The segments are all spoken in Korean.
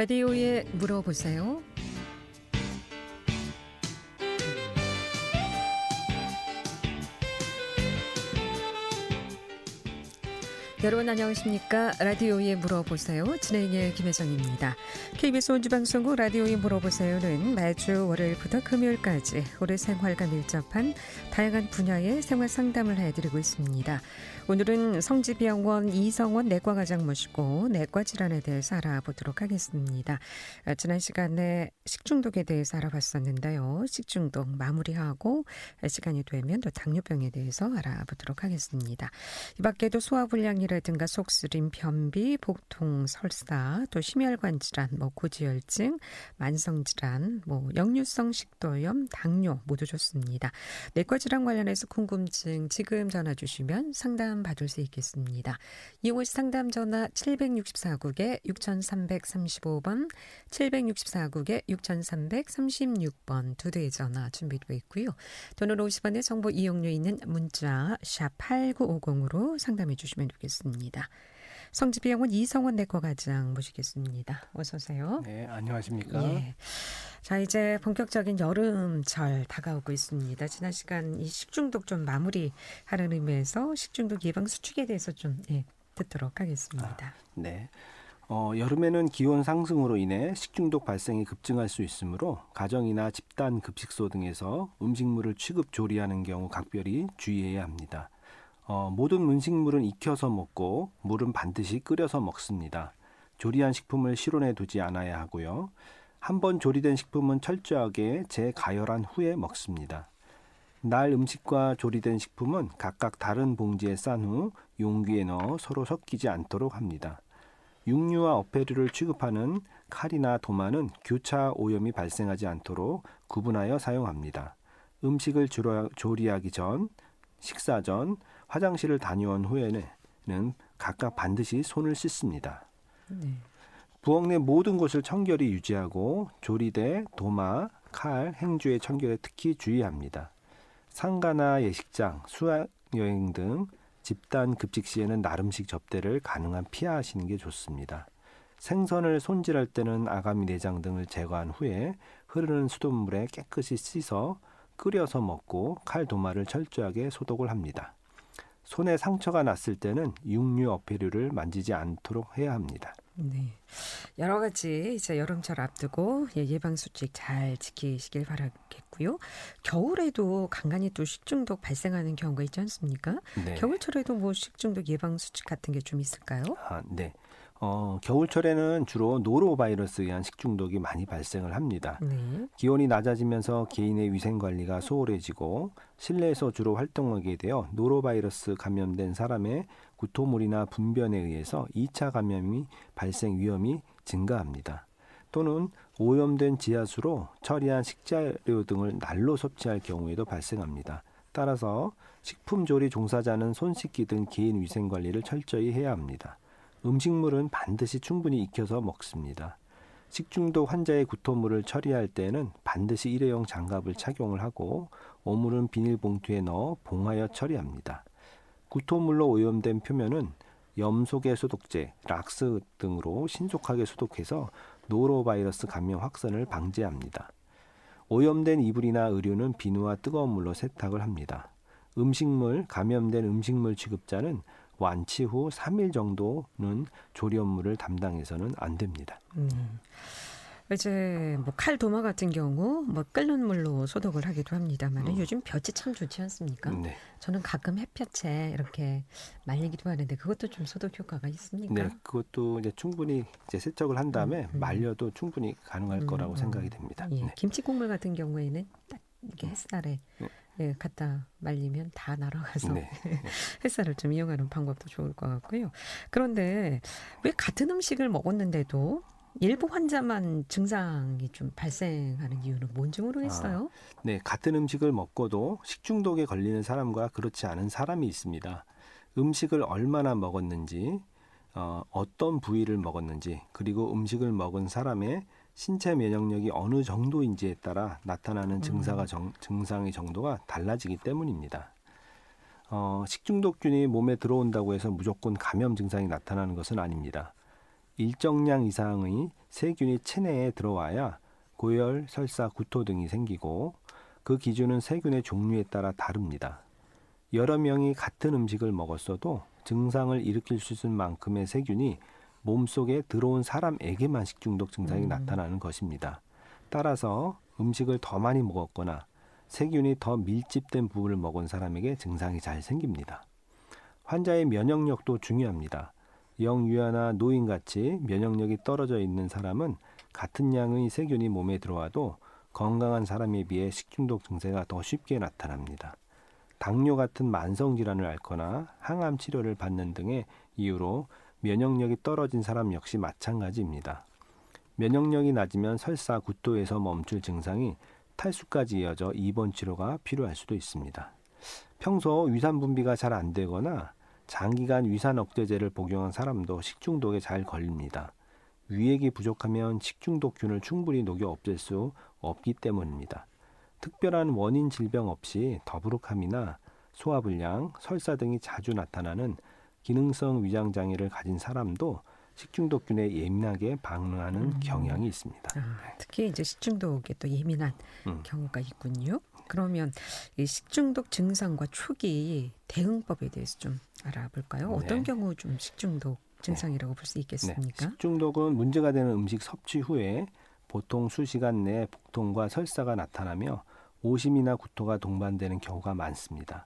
라디오에 물어보세요. 여러분 안녕하십니까? 라디오에 물어보세요. 진행의 김혜정입니다. KBS 원주방송국 라디오에 물어보세요는 매주 월요일부터 금요일까지 우리 생활과 밀접한 다양한 분야의 생활 상담을 해드리고 있습니다. 오늘은 성지병원 이성원 내과과장 모시고 내과 질환에 대해서 알아보도록 하겠습니다. 지난 시간에 식중독에 대해서 알아봤었는데요. 식중독 마무리하고 시간이 되면 또 당뇨병에 대해서 알아보도록 하겠습니다. 이 밖에도 소화불량이라든가 속쓰림, 변비, 복통, 설사, 또 심혈관 질환, 고지혈증, 만성질환, 역류성 식도염, 당뇨 모두 좋습니다. 내과 질환 관련해서 궁금증 지금 전화 주시면 상담 받을 수 있겠습니다. 이곳 상담 전화 764국에 6335번, 764국에 6336번 두 대의 전화 준비되어 있고요. 돈은 50원의 정보 이용료 있는 문자 샵 8950으로 상담해 주시면 되겠습니다. 성지병원 이성원 내과과장 모시겠습니다. 어서 오세요. 네, 안녕하십니까. 예. 자, 이제 본격적인 여름철 다가오고 있습니다. 지난 시간 이 식중독 좀 마무리하는 의미에서 식중독 예방 수칙에 대해서 좀 듣도록 하겠습니다. 네. 여름에는 기온 상승으로 인해 식중독 발생이 급증할 수 있으므로 가정이나 집단 급식소 등에서 음식물을 취급 조리하는 경우 각별히 주의해야 합니다. 모든 음식물은 익혀서 먹고 물은 반드시 끓여서 먹습니다. 조리한 식품을 실온에 두지 않아야 하고요. 한번 조리된 식품은 철저하게 재가열한 후에 먹습니다. 날 음식과 조리된 식품은 각각 다른 봉지에 싼 후 용기에 넣어 서로 섞이지 않도록 합니다. 육류와 어패류를 취급하는 칼이나 도마는 교차 오염이 발생하지 않도록 구분하여 사용합니다. 음식을 조리하기 전, 식사 전, 화장실을 다녀온 후에는 각각 반드시 손을 씻습니다. 부엌 내 모든 곳을 청결히 유지하고 조리대, 도마, 칼, 행주의 청결에 특히 주의합니다. 상가나 예식장, 수학여행 등 집단 급식 시에는 날음식 접대를 가능한 피하시는 게 좋습니다. 생선을 손질할 때는 아가미 내장 등을 제거한 후에 흐르는 수돗물에 깨끗이 씻어 끓여서 먹고 칼, 도마를 철저하게 소독을 합니다. 손에 상처가 났을 때는 육류, 어패류를 만지지 않도록 해야 합니다. 네, 여러 가지 이제 여름철 앞두고 예방 수칙 잘 지키시길 바라겠고요. 겨울에도 간간히 또 식중독 발생하는 경우가 있지 않습니까? 네. 겨울철에도 식중독 예방 수칙 같은 게 좀 있을까요? 네. 겨울철에는 주로 노로바이러스에 의한 식중독이 많이 발생을 합니다. 네. 기온이 낮아지면서 개인의 위생관리가 소홀해지고 실내에서 주로 활동하게 되어 노로바이러스 감염된 사람의 구토물이나 분변에 의해서 2차 감염이 발생 위험이 증가합니다. 또는 오염된 지하수로 처리한 식재료 등을 날로 섭취할 경우에도 발생합니다. 따라서 식품조리 종사자는 손 씻기 등 개인 위생관리를 철저히 해야 합니다. 음식물은 반드시 충분히 익혀서 먹습니다. 식중독 환자의 구토물을 처리할 때는 반드시 일회용 장갑을 착용을 하고 오물은 비닐봉투에 넣어 봉하여 처리합니다. 구토물로 오염된 표면은 염소계 소독제, 락스 등으로 신속하게 소독해서 노로바이러스 감염 확산을 방지합니다. 오염된 이불이나 의류는 비누와 뜨거운 물로 세탁을 합니다. 감염된 음식물 취급자는 완치 후 3일 정도는 조리 업무를 담당해서는 안 됩니다. 이제 칼, 도마 같은 경우 끓는 물로 소독을 하기도 합니다만 요즘 볕이 참 좋지 않습니까? 네. 저는 가끔 햇볕에 이렇게 말리기도 하는데 그것도 좀 소독 효과가 있습니까? 네, 그것도 이제 충분히 세척을 한 다음에 말려도 충분히 가능할 거라고 생각이 됩니다. 예, 네. 김치 국물 같은 경우에는 딱 이렇게 햇살에 갖다 말리면 다 날아가서 네. 햇살을 좀 이용하는 방법도 좋을 것 같고요. 그런데 왜 같은 음식을 먹었는데도 일부 환자만 증상이 좀 발생하는 이유는 뭔지 모르겠어요. 네, 같은 음식을 먹고도 식중독에 걸리는 사람과 그렇지 않은 사람이 있습니다. 음식을 얼마나 먹었는지, 어떤 부위를 먹었는지, 그리고 음식을 먹은 사람의 신체 면역력이 어느 정도인지에 따라 나타나는 증상의 정도가 달라지기 때문입니다. 식중독균이 몸에 들어온다고 해서 무조건 감염 증상이 나타나는 것은 아닙니다. 일정량 이상의 세균이 체내에 들어와야 고열, 설사, 구토 등이 생기고 그 기준은 세균의 종류에 따라 다릅니다. 여러 명이 같은 음식을 먹었어도 증상을 일으킬 수 있을 만큼의 세균이 몸속에 들어온 사람에게만 식중독 증상이 나타나는 것입니다. 따라서 음식을 더 많이 먹었거나 세균이 더 밀집된 부분을 먹은 사람에게 증상이 잘 생깁니다. 환자의 면역력도 중요합니다. 영유아나 노인같이 면역력이 떨어져 있는 사람은 같은 양의 세균이 몸에 들어와도 건강한 사람에 비해 식중독 증세가 더 쉽게 나타납니다. 당뇨 같은 만성질환을 앓거나 항암 치료를 받는 등의 이유로 면역력이 떨어진 사람 역시 마찬가지입니다. 면역력이 낮으면 설사, 구토에서 멈출 증상이 탈수까지 이어져 입원 치료가 필요할 수도 있습니다. 평소 위산 분비가 잘 안 되거나 장기간 위산 억제제를 복용한 사람도 식중독에 잘 걸립니다. 위액이 부족하면 식중독균을 충분히 녹여 없앨 수 없기 때문입니다. 특별한 원인 질병 없이 더부룩함이나 소화불량, 설사 등이 자주 나타나는 기능성 위장장애를 가진 사람도 식중독균에 예민하게 반응하는 경향이 있습니다. 특히 이제 식중독에 또 예민한 경우가 있군요. 그러면 이 식중독 증상과 초기 대응법에 대해서 좀 알아볼까요? 어떤 네. 경우 좀 식중독 증상이라고 볼 수 있겠습니까? 식중독은 문제가 되는 음식 섭취 후에 보통 수시간 내에 복통과 설사가 나타나며 오심이나 구토가 동반되는 경우가 많습니다.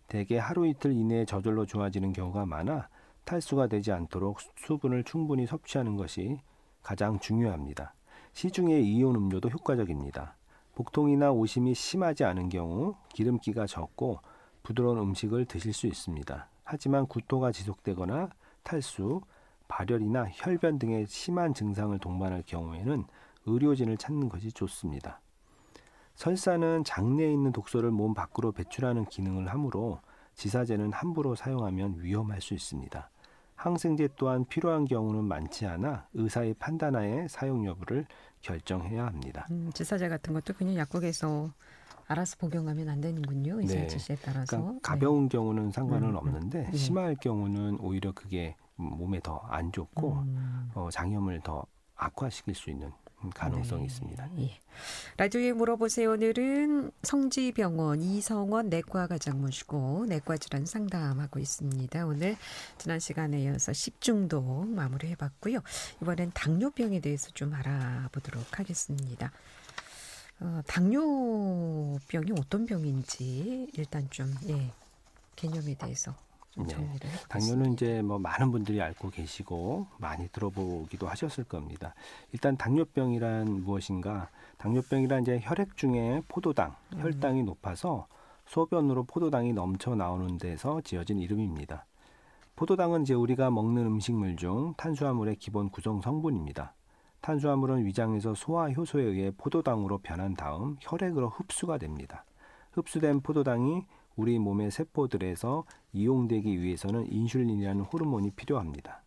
대개 하루 이틀 이내에 저절로 좋아지는 경우가 많아 탈수가 되지 않도록 수분을 충분히 섭취하는 것이 가장 중요합니다. 시중의 이온 음료도 효과적입니다. 복통이나 오심이 심하지 않은 경우 기름기가 적고 부드러운 음식을 드실 수 있습니다. 하지만 구토가 지속되거나 탈수, 발열이나 혈변 등의 심한 증상을 동반할 경우에는 의료진을 찾는 것이 좋습니다. 설사는 장내에 있는 독소를 몸 밖으로 배출하는 기능을 하므로 지사제는 함부로 사용하면 위험할 수 있습니다. 항생제 또한 필요한 경우는 많지 않아 의사의 판단하에 사용 여부를 결정해야 합니다. 지사제 같은 것도 그냥 약국에서 알아서 복용하면 안 되는군요. 의사 지시에 따라서. 그러니까 가벼운 경우는 상관은 네. 없는데 심할 경우는 오히려 그게 몸에 더 안 좋고 장염을 더 악화시킬 수 있는 가능성이 있습니다. 예. 라디오에 물어보세요. 오늘은 성지병원 이성원 내과과장 모시고 내과질환 상담하고 있습니다. 오늘 지난 시간에 이어서 식중독 마무리해봤고요. 이번엔 당뇨병에 대해서 좀 알아보도록 하겠습니다. 당뇨병이 어떤 병인지 일단 좀 개념에 대해서 좀 정리를 해보겠습니다. 당뇨는 이제 뭐 많은 분들이 알고 계시고 많이 들어보기도 하셨을 겁니다. 일단 당뇨병이란 무엇인가? 당뇨병이란 이제 혈액 중에 포도당, 혈당이 높아서 소변으로 포도당이 넘쳐 나오는 데서 지어진 이름입니다. 포도당은 이제 우리가 먹는 음식물 중 탄수화물의 기본 구성 성분입니다. 탄수화물은 위장에서 소화 효소에 의해 포도당으로 변한 다음 혈액으로 흡수가 됩니다. 흡수된 포도당이 우리 몸의 세포들에서 이용되기 위해서는 인슐린이라는 호르몬이 필요합니다.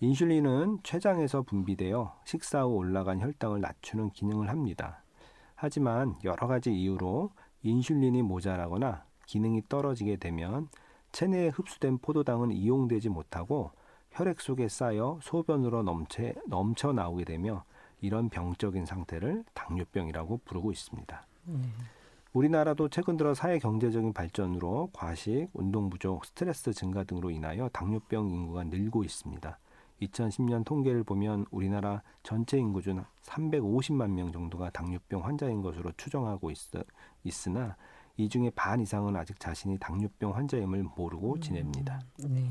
인슐린은 췌장에서 분비되어 식사 후 올라간 혈당을 낮추는 기능을 합니다. 하지만 여러 가지 이유로 인슐린이 모자라거나 기능이 떨어지게 되면 체내에 흡수된 포도당은 이용되지 못하고 혈액 속에 쌓여 소변으로 넘쳐 나오게 되며 이런 병적인 상태를 당뇨병이라고 부르고 있습니다. 우리나라도 최근 들어 사회 경제적인 발전으로 과식, 운동 부족, 스트레스 증가 등으로 인하여 당뇨병 인구가 늘고 있습니다. 2010년 통계를 보면 우리나라 전체 인구 중 350만 명 정도가 당뇨병 환자인 것으로 추정하고 있으나 이 중에 반 이상은 아직 자신이 당뇨병 환자임을 모르고 지냅니다. 네.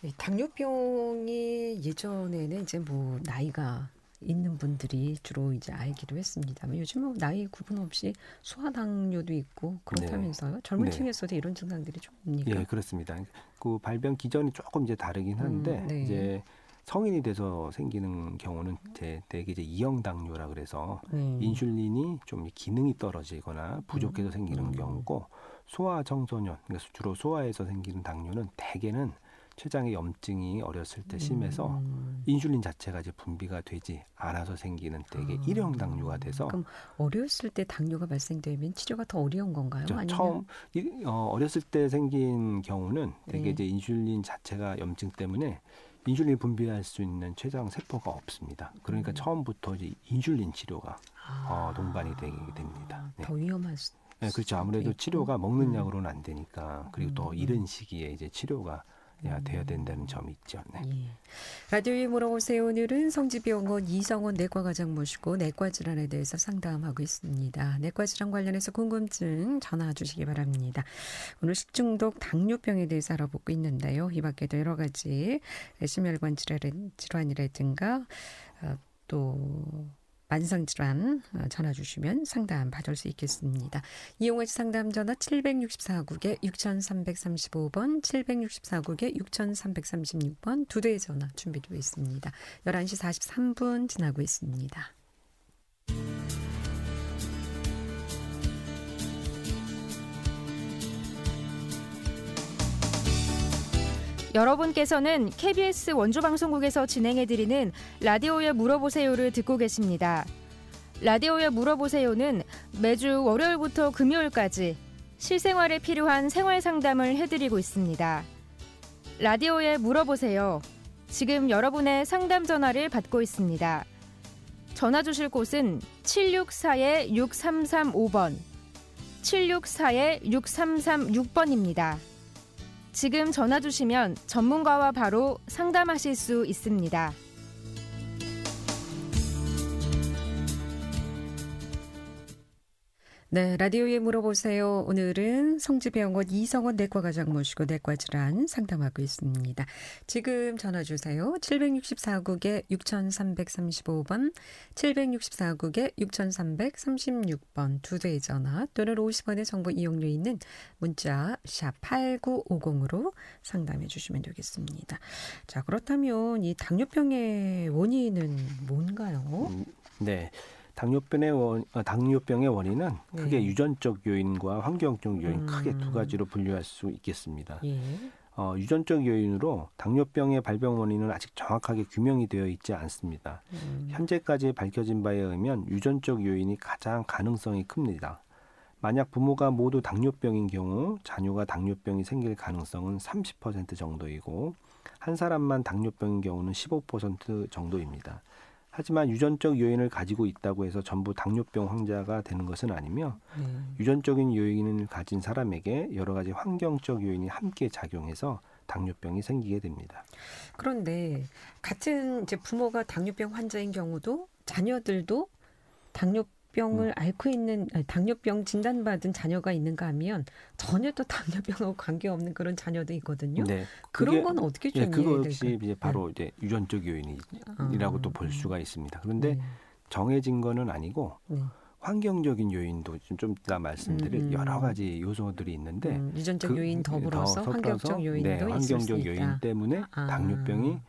이 당뇨병이 예전에는 이제 뭐 나이가 있는 분들이 주로 이제 알기도 했습니다만 요즘은 나이 구분 없이 소아당뇨도 있고 그렇다면서요? 젊은 층에서도 이런 증상들이 좀 옵니까? 예, 그렇습니다. 그 발병 기전이 조금 이제 다르긴 한데 이제 성인이 돼서 생기는 경우는 대개 이제 이형 당뇨라 그래서 인슐린이 좀 기능이 떨어지거나 부족해서 생기는 경우고 소아 청소년, 그러니까 주로 소아에서 생기는 당뇨는 대개는 췌장의 염증이 어렸을 때 심해서 인슐린 자체가 이제 분비가 되지 않아서 생기는 대개 일형 당뇨가 돼서. 그럼 어렸을 때 당뇨가 발생되면 치료가 더 어려운 건가요? 아니면 처음 어렸을 때 생긴 경우는 대개 이제 인슐린 자체가 염증 때문에 인슐린 분비할 수 있는 췌장 세포가 없습니다. 그러니까 처음부터 이제 인슐린 치료가 동반이 되게 됩니다. 네. 더 위험할 수. 네, 그렇죠. 아무래도 있고. 치료가 먹는 약으로는 안 되니까 그리고 또 이른 시기에 이제 치료가 돼야 된다는 점이 있죠. 네. 예. 라디오에 물어보세요. 오늘은 성지병원 이성원 내과과장 모시고 내과 질환에 대해서 상담하고 있습니다. 내과 질환 관련해서 궁금증 전화 주시기 바랍니다. 오늘 식중독 당뇨병에 대해서 알아보고 있는데요. 이 밖에도 여러 가지 심혈관 질환이라든가 또 만성질환 전화 주시면 상담 받을 수 있겠습니다. 이용하시 상담 전화 764국에 6335번, 764국에 6336번 두 대의 전화 준비되어 있습니다. 11시 43분 지나고 있습니다. 여러분께서는 KBS 원주방송국에서 진행해드리는 라디오에 물어보세요를 듣고 계십니다. 라디오에 물어보세요는 매주 월요일부터 금요일까지 실생활에 필요한 생활 상담을 해드리고 있습니다. 라디오에 물어보세요. 지금 여러분의 상담 전화를 받고 있습니다. 전화 주실 곳은 764-6335번, 764-6336번입니다. 지금 전화 주시면 전문가와 바로 상담하실 수 있습니다. 네, 라디오에 물어보세요. 오늘은 성지병원 이성원 내과과장 모시고 내과 질환 상담하고 있습니다. 지금 전화 주세요. 764국에 6335번, 764국에 6336번 두 대의 전화 또는 50원의 정보 이용료 있는 문자 샵 8950으로 상담해 주시면 되겠습니다. 자, 그렇다면 이 당뇨병의 원인은 뭔가요? 네. 당뇨병의 원인은 크게 유전적 요인과 환경적 요인 크게 두 가지로 분류할 수 있겠습니다. 예. 유전적 요인으로 당뇨병의 발병 원인은 아직 정확하게 규명이 되어 있지 않습니다. 현재까지 밝혀진 바에 의하면 유전적 요인이 가장 가능성이 큽니다. 만약 부모가 모두 당뇨병인 경우 자녀가 당뇨병이 생길 가능성은 30% 정도이고 한 사람만 당뇨병인 경우는 15% 정도입니다. 하지만 유전적 요인을 가지고 있다고 해서 전부 당뇨병 환자가 되는 것은 아니며 유전적인 요인을 가진 사람에게 여러 가지 환경적 요인이 함께 작용해서 당뇨병이 생기게 됩니다. 그런데 같은 이제 부모가 당뇨병 환자인 경우도 자녀들도 당뇨병을 앓고 있는 당뇨병 진단받은 자녀가 있는가 하면 전혀 또 당뇨병하고 관계없는 그런 자녀도 있거든요. 네, 그런 건 어떻게 좀 그거 이해해야 역시 될까요? 이제 바로 이제 유전적 요인이라고 또 볼 수가 있습니다. 그런데 정해진 거는 아니고 환경적인 요인도 좀 이따 말씀드릴 여러 가지 요소들이 있는데 유전적 요인 더불어서 환경적 요인도 있을 수 환경적 있다. 요인 때문에 당뇨병이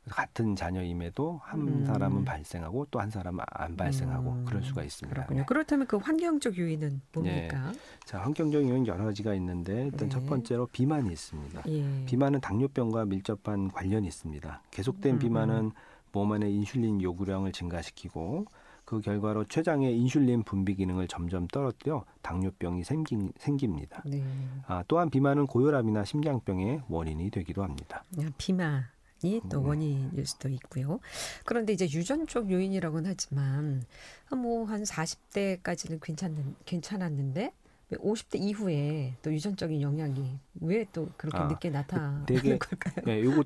같은 자녀임에도 한 사람은 발생하고 또 한 사람은 안 발생하고 그럴 수가 있습니다. 그렇군요. 네. 그렇다면 그 환경적 요인은 뭡니까? 네. 자, 환경적 요인 여러 가지가 있는데 일단 첫 번째로 비만이 있습니다. 예. 비만은 당뇨병과 밀접한 관련이 있습니다. 계속된 비만은 몸 안의 인슐린 요구량을 증가시키고 그 결과로 췌장의 인슐린 분비 기능을 점점 떨어뜨려 당뇨병이 생깁니다. 네. 또한 비만은 고혈압이나 심장병의 원인이 되기도 합니다. 비만이 또 원인일 수도 있고요. 그런데 이제 유전적 요인이라고는 하지만 뭐 한 40대까지는 괜찮았는데 50대 이후에 또 유전적인 영향이 왜 또 그렇게 늦게 나타나는 걸까요? 네, 요거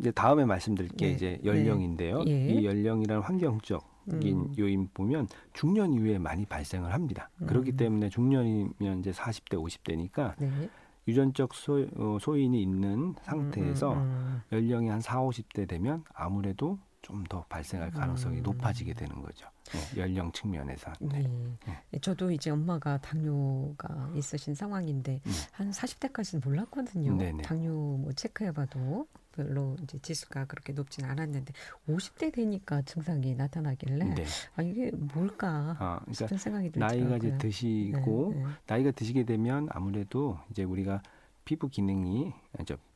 이제 다음에 말씀드릴 게 네. 이제 연령인데요. 네. 이 연령이란 환경적인 요인 보면 중년 이후에 많이 발생을 합니다. 그렇기 때문에 중년이면 이제 40대, 50대니까 네. 유전적 소인이 있는 상태에서 연령이 한 40, 50대 되면 아무래도 좀 더 발생할 가능성이 높아지게 되는 거죠. 네, 연령 측면에서. 네. 네. 저도 이제 엄마가 당뇨가 있으신 상황인데 한 40대까지는 몰랐거든요. 네네. 당뇨 뭐 체크해봐도 별로 이제 지수가 그렇게 높진 않았는데 50대 되니까 증상이 나타나길래 네. 이게 뭘까 싶은 생각이 들더라고요. 나이가 이제 드시고 나이가 드시게 되면 아무래도 이제 우리가 피부 기능이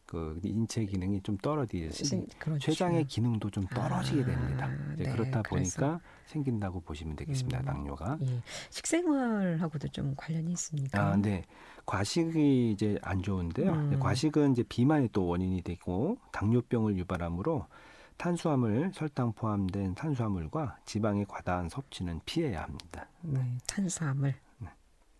그 인체 기능이 좀 떨어지듯이 그렇죠. 췌장의 기능도 좀 떨어지게 됩니다. 이제 네, 그렇다 그래서. 보니까 생긴다고 보시면 되겠습니다. 당뇨가. 예. 식생활하고도 좀 관련이 있습니까? 네. 과식이 이제 안 좋은데요. 과식은 이제 비만이 또 원인이 되고 당뇨병을 유발하므로 탄수화물, 설탕 포함된 탄수화물과 지방의 과다한 섭취는 피해야 합니다. 탄수화물.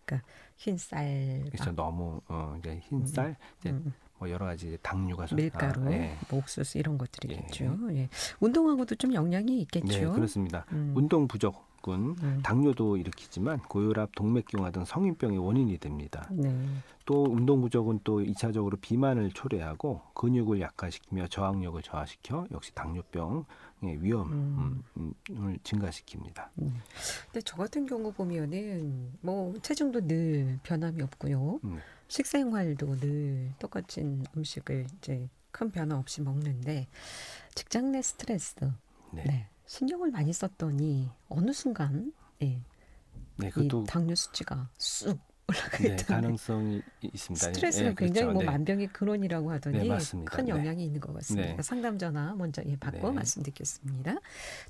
그러니까 흰쌀, 그래서 너무 이제 흰쌀, 이제 뭐 여러 가지 당류가 밀가루, 뭐 옥수수 이런 것들이겠죠. 예. 운동하고도 좀 영향이 있겠죠. 네, 그렇습니다. 운동 부족은 당뇨도 일으키지만 고혈압, 동맥경화 등 성인병의 원인이 됩니다. 네. 또 운동 부족은 또 2차적으로 비만을 초래하고 근육을 약화시키며 저항력을 저하시켜 역시 당뇨병의 위험을 증가시킵니다. 근데 저 같은 경우 보면은 뭐 체중도 늘 변함이 없고요. 식생활도 늘 똑같은 음식을 이제 큰 변화 없이 먹는데 직장 내 스트레스, 신경을 많이 썼더니 어느 순간 이 그것도 당뇨 수치가 쑥 올라가게 되는 가능성이 있습니다. 스트레스가 굉장히 그렇죠. 뭐 만병의 근원이라고 하더니 맞습니다. 큰 영향이 있는 것 같습니다. 상담 전화 먼저 받고 말씀드리겠습니다.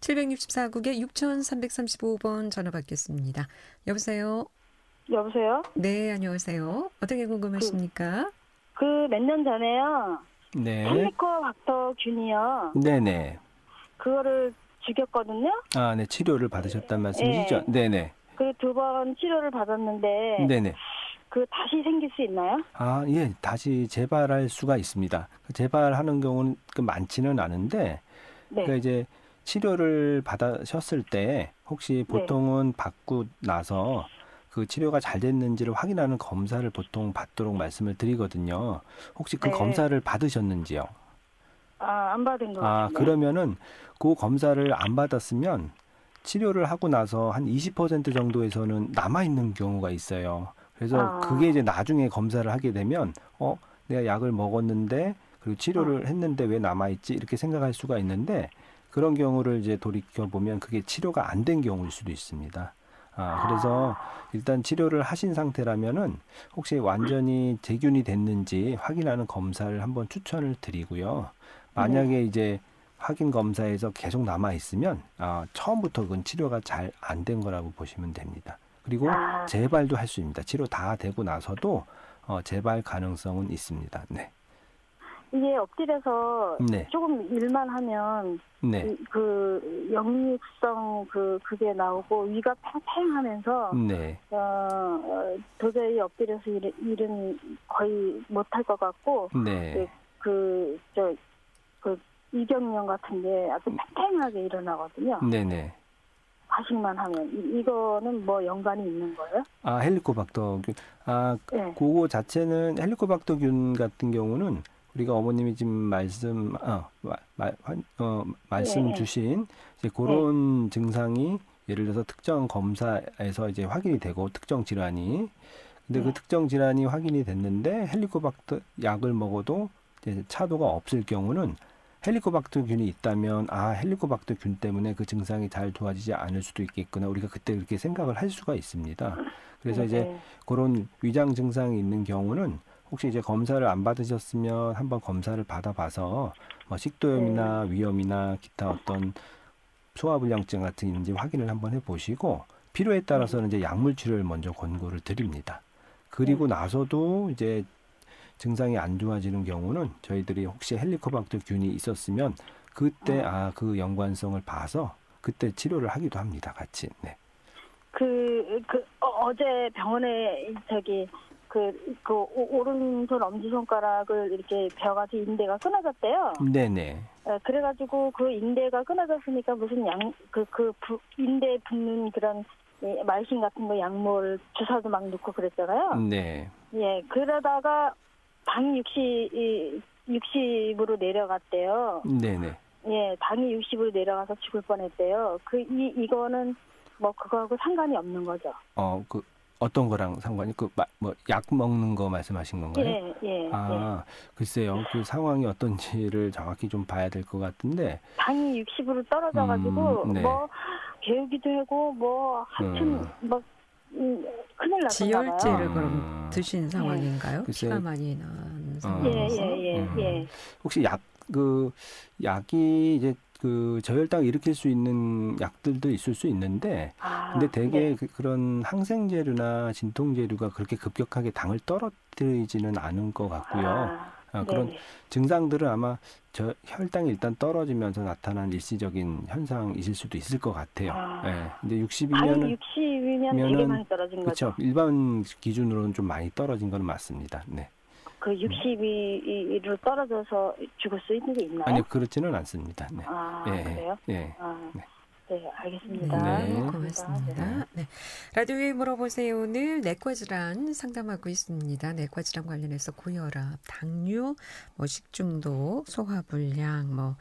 764국에 6335번 전화 받겠습니다. 여보세요? 여보세요? 네, 안녕하세요. 어떻게 궁금하십니까? 그 몇 년 전에요. 헬리코박터균이요. 네네. 그거를 죽였거든요. 네. 치료를 받으셨단 말씀이시죠? 네네. 그 2번 치료를 받았는데 네네. 그 다시 생길 수 있나요? 예. 다시 재발할 수가 있습니다. 재발하는 경우는 많지는 않은데 그러니까 이제 치료를 받으셨을 때 혹시 보통은 받고 나서 그 치료가 잘 됐는지를 확인하는 검사를 보통 받도록 말씀을 드리거든요. 혹시 그 검사를 받으셨는지요? 안 받은 거 같은데. 그러면은 그 검사를 안 받았으면 치료를 하고 나서 한 20% 정도에서는 남아있는 경우가 있어요. 그래서 그게 이제 나중에 검사를 하게 되면 내가 약을 먹었는데 그리고 치료를 했는데 왜 남아있지? 이렇게 생각할 수가 있는데 그런 경우를 이제 돌이켜보면 그게 치료가 안 된 경우일 수도 있습니다. 그래서 일단 치료를 하신 상태라면은 혹시 완전히 재균이 됐는지 확인하는 검사를 한번 추천을 드리고요. 만약에 이제 확인 검사에서 계속 남아 있으면 처음부터 그건 치료가 잘 안 된 거라고 보시면 됩니다. 그리고 재발도 할 수 있습니다. 치료 다 되고 나서도 재발 가능성은 있습니다. 네. 이게 엎드려서 조금 일만 하면 그 역류성 그게 나오고 위가 팽팽하면서 도저히 엎드려서 일은 거의 못할 것 같고 그 이경련 같은 게 아주 팽팽하게 일어나거든요. 네네. 과식만 하면 이거는 뭐 연관이 있는 거예요? 헬리코박터균. 그거 자체는 헬리코박터균 같은 경우는 우리가 어머님이 지금 말씀 주신 이제 그런 증상이 예를 들어서 특정 검사에서 이제 확인이 되고 특정 질환이 근데 그 특정 질환이 확인이 됐는데 헬리코박터 약을 먹어도 이제 차도가 없을 경우는 헬리코박터균이 있다면 헬리코박터균 때문에 그 증상이 잘 좋아지지 않을 수도 있겠구나. 우리가 그때 그렇게 생각을 할 수가 있습니다. 그래서 이제 그런 위장 증상이 있는 경우는 혹시 이제 검사를 안 받으셨으면 한번 검사를 받아봐서 식도염이나 위염이나 기타 어떤 소화불량증 같은지 확인을 한번 해보시고 필요에 따라서는 이제 약물 치료를 먼저 권고를 드립니다. 그리고 나서도 이제 증상이 안 좋아지는 경우는 저희들이 혹시 헬리코박터균이 있었으면 그때 그 연관성을 봐서 그때 치료를 하기도 합니다. 같이. 네. 어제 병원에 오른손 엄지손가락을 이렇게 베어가지고 인대가 끊어졌대요. 네네. 그래가지고 그 인대가 끊어졌으니까 무슨 인대에 붙는 그런 말신 같은 거 약물 주사도 막 넣고 그랬잖아요. 네. 예, 그러다가 당이 60으로 내려갔대요. 네네. 예, 당이 60으로 내려가서 죽을 뻔했대요. 이거는 뭐 그거하고 상관이 없는 거죠. 어떤 거랑 상관이 약 먹는 거 말씀하신 건가요? 예. 글쎄요. 그 상황이 어떤지를 정확히 좀 봐야 될 것 같은데 당이 60으로 떨어져가지고 뭐 개우기도 하고 뭐 하여튼 큰일 났었나 봐요. 지혈제를 그럼 드신 상황인가요? 글쎄요. 피가 많이 난 그런 상황에서. 예. 혹시 약이 이제 그 저혈당을 일으킬 수 있는 약들도 있을 수 있는데, 근데 대개 그런 항생제류나 진통제류가 그렇게 급격하게 당을 떨어뜨리지는 않은 것 같고요. 그런 증상들은 아마 저 혈당이 일단 떨어지면서 나타난 일시적인 현상이실 수도 있을 것 같아요. 예. 근데 60이면 60이면 되게 많이 떨어진 그렇죠. 거죠. 일반 기준으로는 좀 많이 떨어진 건 맞습니다. 네. 그 60로 떨어져서 죽을 수 있는 게 있나요? 아니요, 그렇지는 않습니다. 네. 그래요? 네. 네, 알겠습니다. 네, 고맙습니다. 네. 라디오에 물어보세요는 내과 질환 상담하고 있습니다. 내과 질환 관련해서 고혈압, 당뇨, 식중독, 소화불량,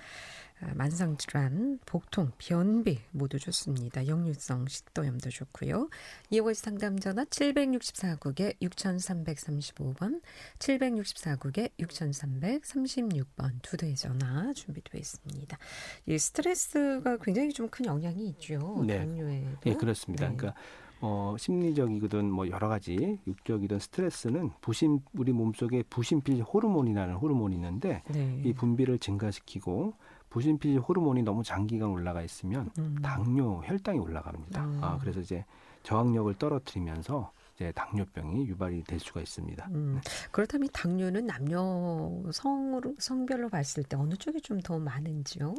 만성질환, 복통, 변비 모두 좋습니다. 역류성 식도염도 좋고요. 이용하시 상담 전화 764국에 6335번, 764국에 6336번 두 대의 전화 준비되어 있습니다. 이 스트레스가 굉장히 좀 큰 영향이 있죠. 네. 당뇨에도. 네, 그렇습니다. 네. 그러니까 심리적이든 여러 가지 육적이든 스트레스는 우리 몸속에 부신필 호르몬이라는 호르몬이 있는데 네. 이 분비를 증가시키고 부신필 호르몬이 너무 장기간 올라가 있으면 당뇨, 혈당이 올라갑니다. 그래서 이제 저항력을 떨어뜨리면서 이제 당뇨병이 유발이 될 수가 있습니다. 그렇다면 당뇨는 남녀 성별로 봤을 때 어느 쪽이 좀 더 많은지요?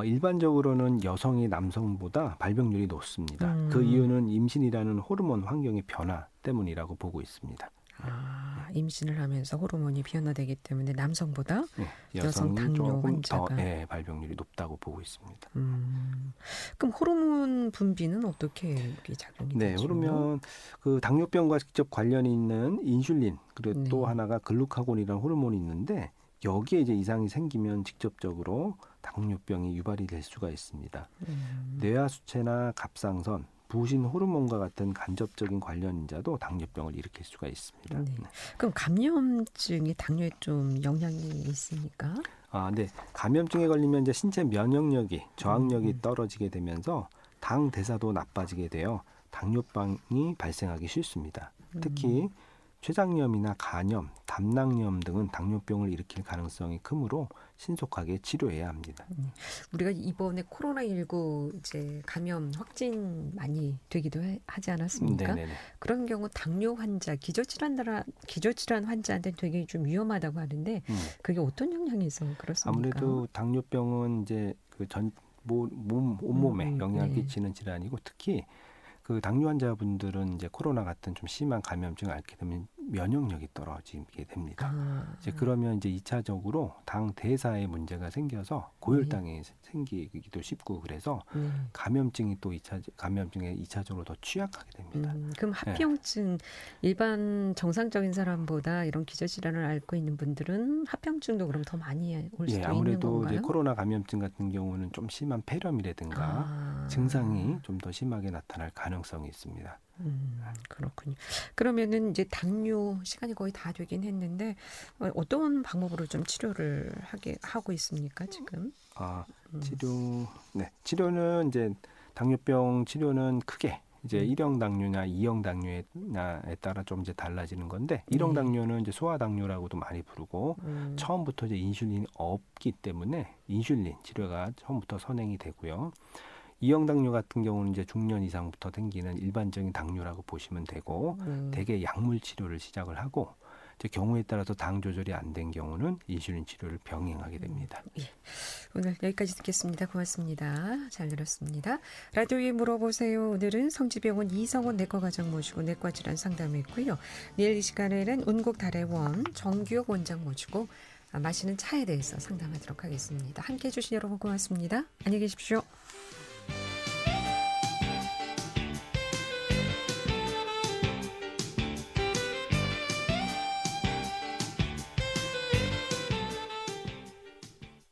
일반적으로는 여성이 남성보다 발병률이 높습니다. 그 이유는 임신이라는 호르몬 환경의 변화 때문이라고 보고 있습니다. 임신을 하면서 호르몬이 변화되기 때문에 남성보다 여성 여성이 당뇨 조금 환자가 더 발병률이 높다고 보고 있습니다. 그럼 호르몬 분비는 어떻게 작용이 네, 되죠? 호르몬 그 당뇨병과 직접 관련이 있는 인슐린 그리고 또 하나가 글루카곤이라는 호르몬이 있는데 여기에 이제 이상이 생기면 직접적으로 당뇨병이 유발이 될 수가 있습니다. 뇌하수체나 갑상선, 부신 호르몬과 같은 간접적인 관련인자도 당뇨병을 일으킬 수가 있습니다. 네. 그럼 감염증이 당뇨에 좀 영향이 있습니까? 네. 감염증에 걸리면 이제 신체 면역력이 저항력이 떨어지게 되면서 당 대사도 나빠지게 되어 당뇨병이 발생하기 쉽습니다. 특히 췌장염이나 간염, 담낭염 등은 당뇨병을 일으킬 가능성이 크므로 신속하게 치료해야 합니다. 우리가 이번에 코로나19 이제 감염 확진 많이 되기도 하지 않았습니까? 네네네. 그런 경우 당뇨 환자, 기저질환 환자한테 되게 좀 위험하다고 하는데 그게 어떤 영향에서 그렇습니까? 아무래도 당뇨병은 이제 온몸에 영향을 끼치는 질환이고 특히 그 당뇨 환자분들은 이제 코로나 같은 좀 심한 감염증을 앓게 되면 면역력이 떨어지게 됩니다. 이제 그러면 이제 2차적으로 당 대사에 문제가 생겨서 고혈당이 생기기도 쉽고 그래서 감염증에 2차적으로 더 취약하게 됩니다. 그럼 합병증 일반 정상적인 사람보다 이런 기저질환을 앓고 있는 분들은 합병증도 그럼 더 많이 올 수도 있는 아무래도 건가요? 이제 코로나 감염증 같은 경우는 좀 심한 폐렴이라든가 증상이 좀 더 심하게 나타날 가능성이 있습니다. 그렇군요. 그러면은 이제 당뇨 시간이 거의 다 되긴 했는데 어떤 방법으로 좀 치료를 하고 있습니까 지금? 치료는 이제 당뇨병 치료는 크게 이제 1형 당뇨나 2형 당뇨에 따라 좀 이제 달라지는 건데 1형 당뇨는 이제 소아 당뇨라고도 많이 부르고 처음부터 이제 인슐린이 없기 때문에 인슐린 치료가 처음부터 선행이 되고요. 2형 당뇨 같은 경우는 이제 중년 이상부터 생기는 일반적인 당뇨라고 보시면 되고 대개 약물 치료를 시작을 하고 이제 경우에 따라서 당 조절이 안 된 경우는 인슐린 치료를 병행하게 됩니다. 오늘 여기까지 듣겠습니다. 고맙습니다. 잘 들었습니다. 라디오에 물어보세요. 오늘은 성지병원 이성원 내과과장 모시고 내과질환 상담했고요. 내일 이 시간에는 운곡달의원 정규혁 원장 모시고 마시는 차에 대해서 상담하도록 하겠습니다. 함께해 주신 여러분 고맙습니다. 안녕히 계십시오.